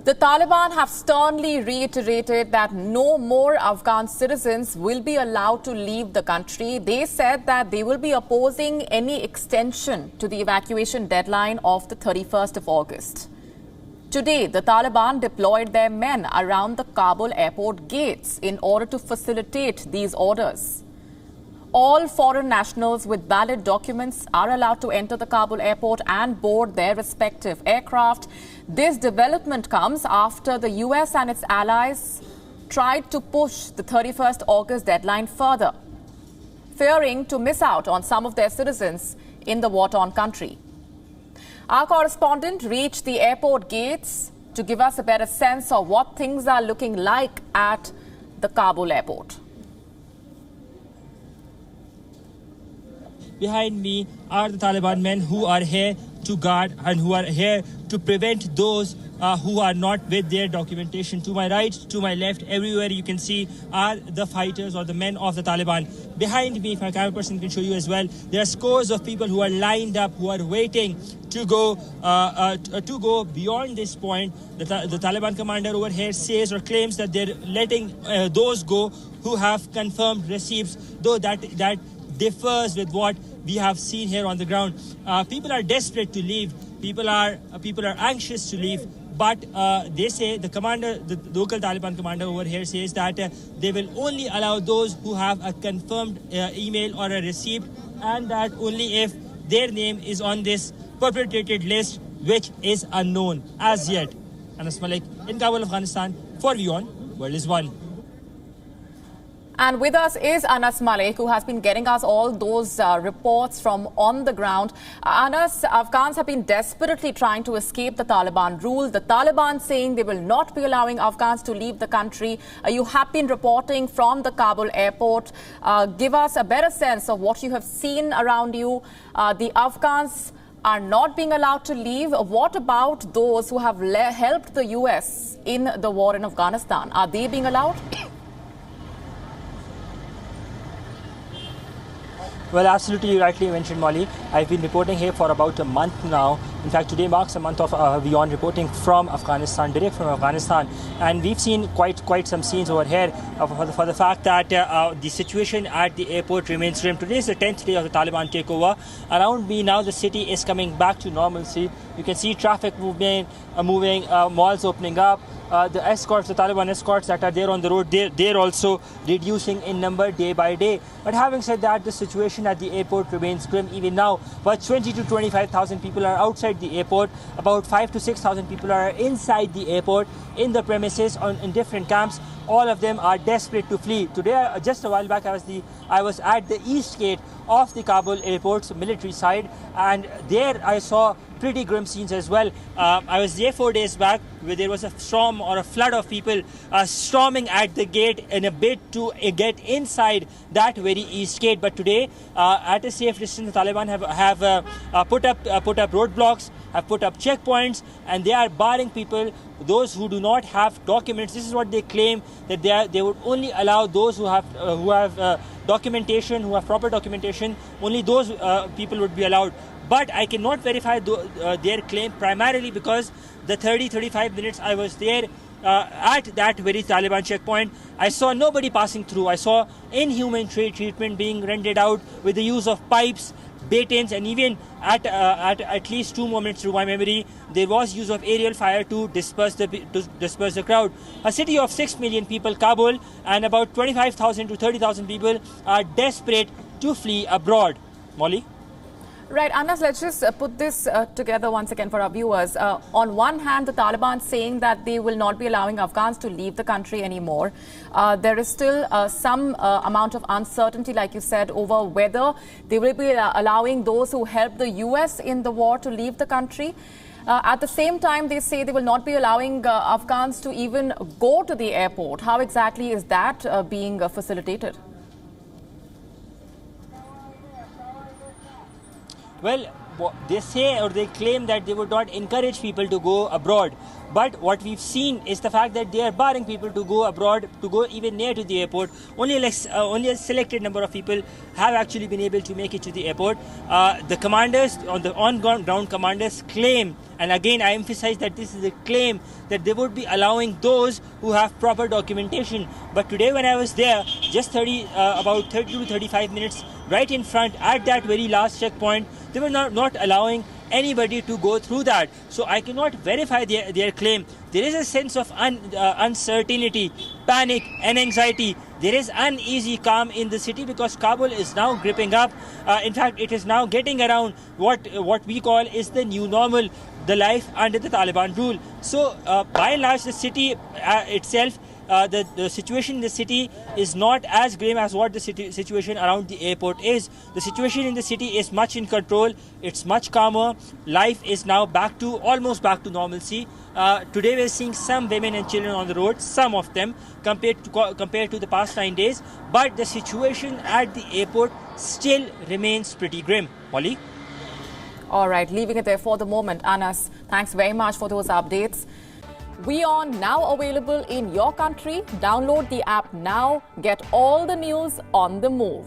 The Taliban have sternly reiterated that no more Afghan citizens will be allowed to leave the country. They said that they will be opposing any extension to the evacuation deadline of the 31st of August. Today, the Taliban deployed their men around the Kabul airport gates in order to facilitate these orders. All foreign nationals with valid documents are allowed to enter the Kabul airport and board their respective aircraft. This development comes after the US and its allies tried to push the 31st August deadline further, fearing to miss out on some of their citizens in the war-torn country. Our correspondent reached the airport gates to give us a better sense of what things are looking like at the Kabul airport. Behind me are the Taliban men who are here to guard and who are here to prevent those who are not with their documentation. To my right, to my left, everywhere you can see are the fighters or the men of the Taliban. Behind me, if my camera person can show you as well, there are scores of people who are lined up, who are waiting to go beyond this point. The Taliban commander over here says or claims that they're letting those go who have confirmed receipts, though that differs with what we have seen here on the ground. People are desperate to leave. People are anxious to leave. But they say the local Taliban commander over here says that they will only allow those who have a confirmed email or a receipt, and that only if their name is on this perpetrated list, which is unknown as yet. Anas Malik in Kabul, Afghanistan, for WION, World is One. And with us is Anas Malik, who has been getting us all those reports from on the ground. Anas, Afghans have been desperately trying to escape the Taliban rule. The Taliban saying they will not be allowing Afghans to leave the country. You have been reporting from the Kabul airport. Give us a better sense of what you have seen around you. The Afghans are not being allowed to leave. What about those who have helped the US in the war in Afghanistan? Are they being allowed? Well, absolutely, you rightly mentioned, Molly. I've been reporting here for about a month now. In fact, today marks a month of WION reporting from Afghanistan, direct from Afghanistan. And we've seen quite some scenes over here for the fact that the situation at the airport remains grim. Today is the 10th day of the Taliban takeover. Around me now, the city is coming back to normalcy. You can see traffic moving, malls opening up. The escorts, the Taliban escorts that are there on the road, they're also reducing in number day by day. But having said that, the situation at the airport remains grim even now. But 20 to 25,000 people are outside the airport. About 5 to 6,000 people are inside the airport, in the premises, in different camps. All of them are desperate to flee. Today, just a while back, I was at the east gate of the Kabul airport's military side, and there I saw pretty grim scenes as well. I was there 4 days back, where there was a storm or a flood of people storming at the gate in a bid to get inside that very east gate. But today, at a safe distance, the Taliban have put up roadblocks, have put up checkpoints, and they are barring people, those who do not have documents. This is what they claim, that they would only allow those who have documentation, who have proper documentation. Only those people would be allowed. But I cannot verify their claim, primarily because the 35 minutes I was there at that very Taliban checkpoint, I saw nobody passing through. I saw inhuman treatment being rendered out with the use of pipes, batons, and even at least 2 moments through my memory, there was use of aerial fire to disperse the crowd. A city of 6 million people, Kabul, and about 25,000 to 30,000 people are desperate to flee abroad. Molly? Right, Anas, let's just put this together once again for our viewers. On one hand, the Taliban saying that they will not be allowing Afghans to leave the country anymore. There is still some amount of uncertainty, like you said, over whether they will be allowing those who helped the US in the war to leave the country. At the same time, they say they will not be allowing Afghans to even go to the airport. How exactly is that being facilitated? Well, they say or they claim that they would not encourage people to go abroad. But what we've seen is the fact that they are barring people to go abroad, to go even near to the airport. Only a selected number of people have actually been able to make it to the airport. The commanders, the on-ground commanders claim, and again I emphasize that this is a claim, that they would be allowing those who have proper documentation. But today when I was there, just about 30 to 35 minutes right in front at that very last checkpoint, they were not allowing anybody to go through that. So I cannot verify their claim. There is a sense of uncertainty, panic and anxiety. There is uneasy calm in the city because Kabul is now gripping up. In fact, it is now getting around what we call is the new normal, the life under the Taliban rule. So by and large, the city itself, the situation in the city is not as grim as what the situation around the airport is. The situation in the city is much in control. It's much calmer. Life is now almost back to normalcy. Today we're seeing some women and children on the road, some of them, compared to the past 9 days. But the situation at the airport still remains pretty grim. Molly? All right, leaving it there for the moment. Anas, thanks very much for those updates. WION now available in your country. Download the app now. Get all the news on the move.